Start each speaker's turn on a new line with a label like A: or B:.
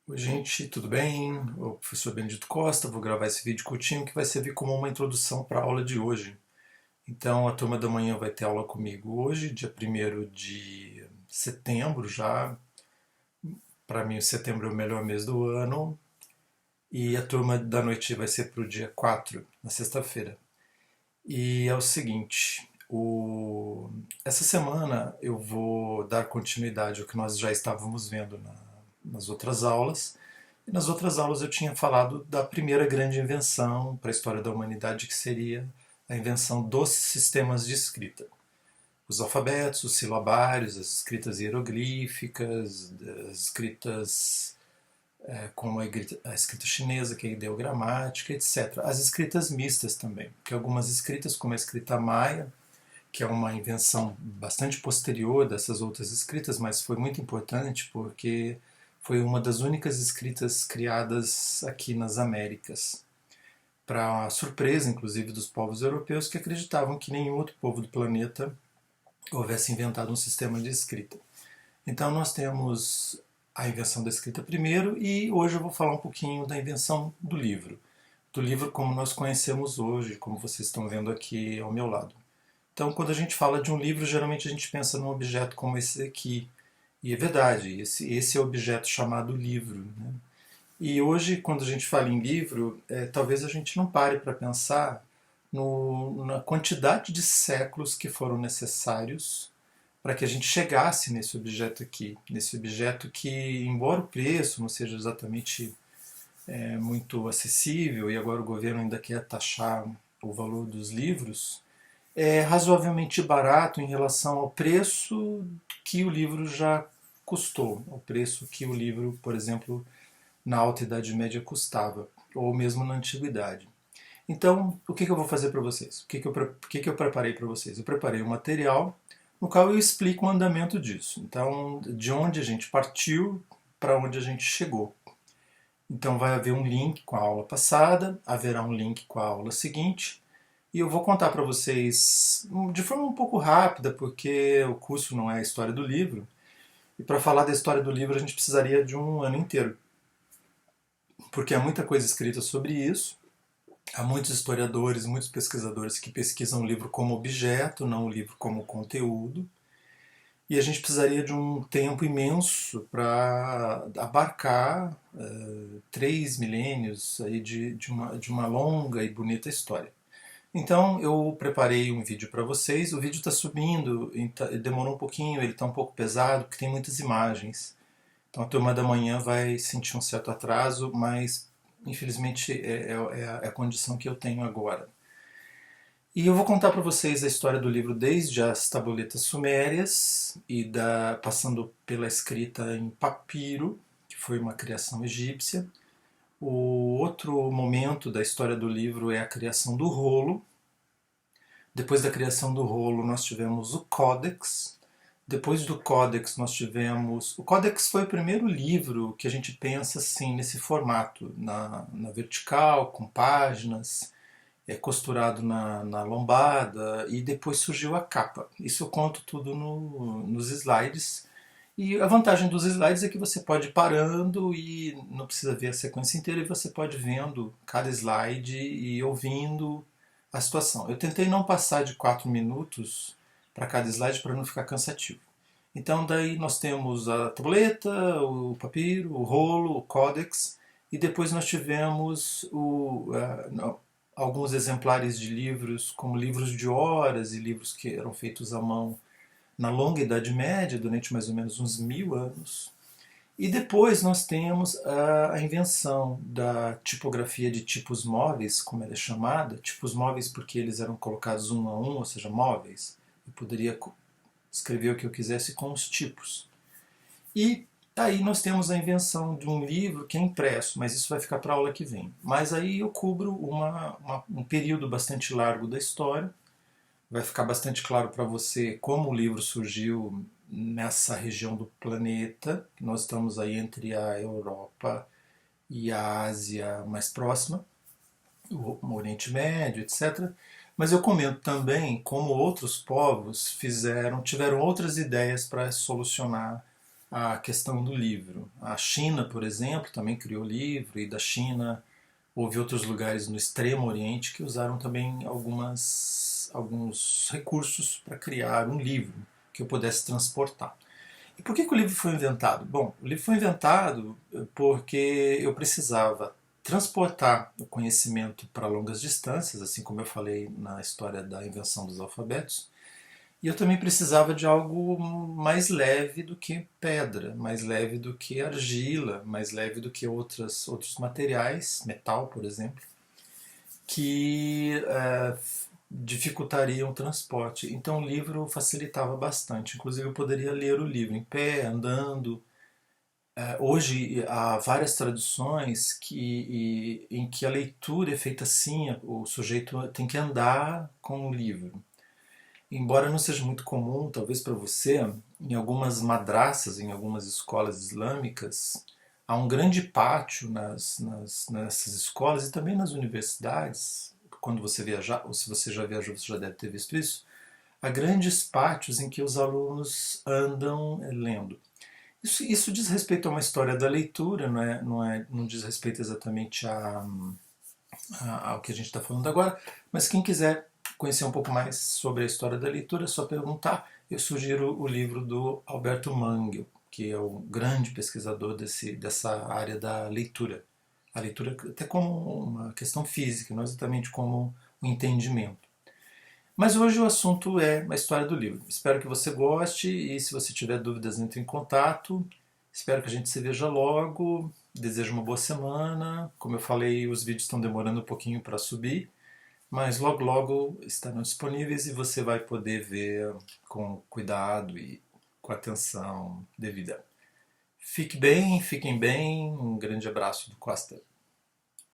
A: Oi, gente, tudo bem? O professor Benedito Costa, vou gravar esse vídeo curtinho que vai servir como uma introdução para a aula de hoje. Então, a turma da manhã vai ter aula comigo hoje, dia 1º de setembro já. Para mim, o setembro é o melhor mês do ano. E a turma da noite vai ser para o dia 4, na sexta-feira. E é o seguinte, essa semana eu vou dar continuidade ao que nós já estávamos vendo nas outras aulas. E nas outras aulas eu tinha falado da primeira grande invenção para a história da humanidade, que seria a invenção dos sistemas de escrita. Os alfabetos, os silabários, as escritas hieroglíficas, as escritas como a escrita chinesa, que é a ideogramática, etc. As escritas mistas também, porque algumas escritas, como a escrita maia, que é uma invenção bastante posterior dessas outras escritas, mas foi muito importante porque foi uma das únicas escritas criadas aqui nas Américas, para surpresa, inclusive, dos povos europeus que acreditavam que nenhum outro povo do planeta houvesse inventado um sistema de escrita. Então nós temos a invenção da escrita primeiro e hoje eu vou falar um pouquinho da invenção do livro como nós conhecemos hoje, como vocês estão vendo aqui ao meu lado. Então, quando a gente fala de um livro, geralmente a gente pensa num objeto como esse aqui. E é verdade, esse é o objeto chamado livro. Né? E hoje, quando a gente fala em livro, talvez a gente não pare para pensar na quantidade de séculos que foram necessários para que a gente chegasse nesse objeto aqui. Nesse objeto que, embora o preço não seja exatamente muito acessível, e agora o governo ainda quer taxar o valor dos livros, é razoavelmente barato em relação ao preço que o livro já custou, ao preço que o livro, por exemplo, na Alta Idade Média custava, ou mesmo na Antiguidade. Então, o que eu vou fazer para vocês? O que eu preparei para vocês? Eu preparei um material no qual eu explico o andamento disso. Então, de onde a gente partiu para onde a gente chegou. Então, vai haver um link com a aula passada, haverá um link com a aula seguinte, e eu vou contar para vocês de forma um pouco rápida, porque o curso não é a história do livro, e para falar da história do livro a gente precisaria de um ano inteiro, porque há muita coisa escrita sobre isso. Há muitos historiadores, muitos pesquisadores que pesquisam o livro como objeto, não o livro como conteúdo. E a gente precisaria de um tempo imenso para abarcar 3 milênios aí de uma longa e bonita história. Então eu preparei um vídeo para vocês. O vídeo está subindo, demorou um pouquinho, ele está um pouco pesado porque tem muitas imagens. Então a turma da manhã vai sentir um certo atraso, mas infelizmente é a condição que eu tenho agora. E eu vou contar para vocês a história do livro desde as tabuletas sumérias e passando pela escrita em papiro, que foi uma criação egípcia. O outro momento da história do livro é a criação do rolo. Depois da criação do rolo, nós tivemos o Códex. Depois do Códex, nós tivemos. O Códex foi o primeiro livro que a gente pensa assim, nesse formato, na vertical, com páginas, costurado na lombada, e depois surgiu a capa. Isso eu conto tudo nos slides. E a vantagem dos slides é que você pode ir parando e não precisa ver a sequência inteira, e você pode ir vendo cada slide e ouvindo a situação. Eu tentei não passar de 4 minutos para cada slide para não ficar cansativo. Então daí nós temos a tableta, o papiro, o rolo, o códex, e depois nós tivemos alguns exemplares de livros, como livros de horas e livros que eram feitos à mão na longa Idade Média, durante mais ou menos uns 1000 anos. E depois nós temos a invenção da tipografia de tipos móveis, como ela é chamada, tipos móveis porque eles eram colocados um a um, ou seja, móveis. Eu poderia escrever o que eu quisesse com os tipos. E aí nós temos a invenção de um livro que é impresso, mas isso vai ficar para a aula que vem. Mas aí eu cubro um período bastante largo da história. Vai ficar bastante claro para você como o livro surgiu nessa região do planeta. Nós estamos aí entre a Europa e a Ásia mais próxima, o Oriente Médio, etc. Mas eu comento também como outros povos tiveram outras ideias para solucionar a questão do livro. A China, por exemplo, também criou livro, e da China houve outros lugares no Extremo Oriente que usaram também alguns recursos para criar um livro que eu pudesse transportar. E por que o livro foi inventado? Bom, o livro foi inventado porque eu precisava transportar o conhecimento para longas distâncias, assim como eu falei na história da invenção dos alfabetos, e eu também precisava de algo mais leve do que pedra, mais leve do que argila, mais leve do que outros materiais, metal, por exemplo, que dificultariam o transporte. Então o livro facilitava bastante. Inclusive eu poderia ler o livro em pé, andando. Hoje há várias traduções em que a leitura é feita assim, o sujeito tem que andar com o livro. Embora não seja muito comum, talvez para você, em algumas madraças, em algumas escolas islâmicas, há um grande pátio nessas escolas e também nas universidades. Quando você viajar, ou se você já viajou, você já deve ter visto isso. Há grandes pátios em que os alunos andam lendo. Isso diz respeito a uma história da leitura, não diz respeito exatamente ao que a gente está falando agora, mas quem quiser conhecer um pouco mais sobre a história da leitura, é só perguntar. Eu sugiro o livro do Alberto Mangel, que é o grande pesquisador dessa área da leitura. A leitura até como uma questão física, não exatamente como um entendimento. Mas hoje o assunto é a história do livro. Espero que você goste e se você tiver dúvidas, entre em contato. Espero que a gente se veja logo. Desejo uma boa semana. Como eu falei, os vídeos estão demorando um pouquinho para subir, mas logo logo estarão disponíveis e você vai poder ver com cuidado e com atenção devida. Fique bem, fiquem bem. Um grande abraço do Costa.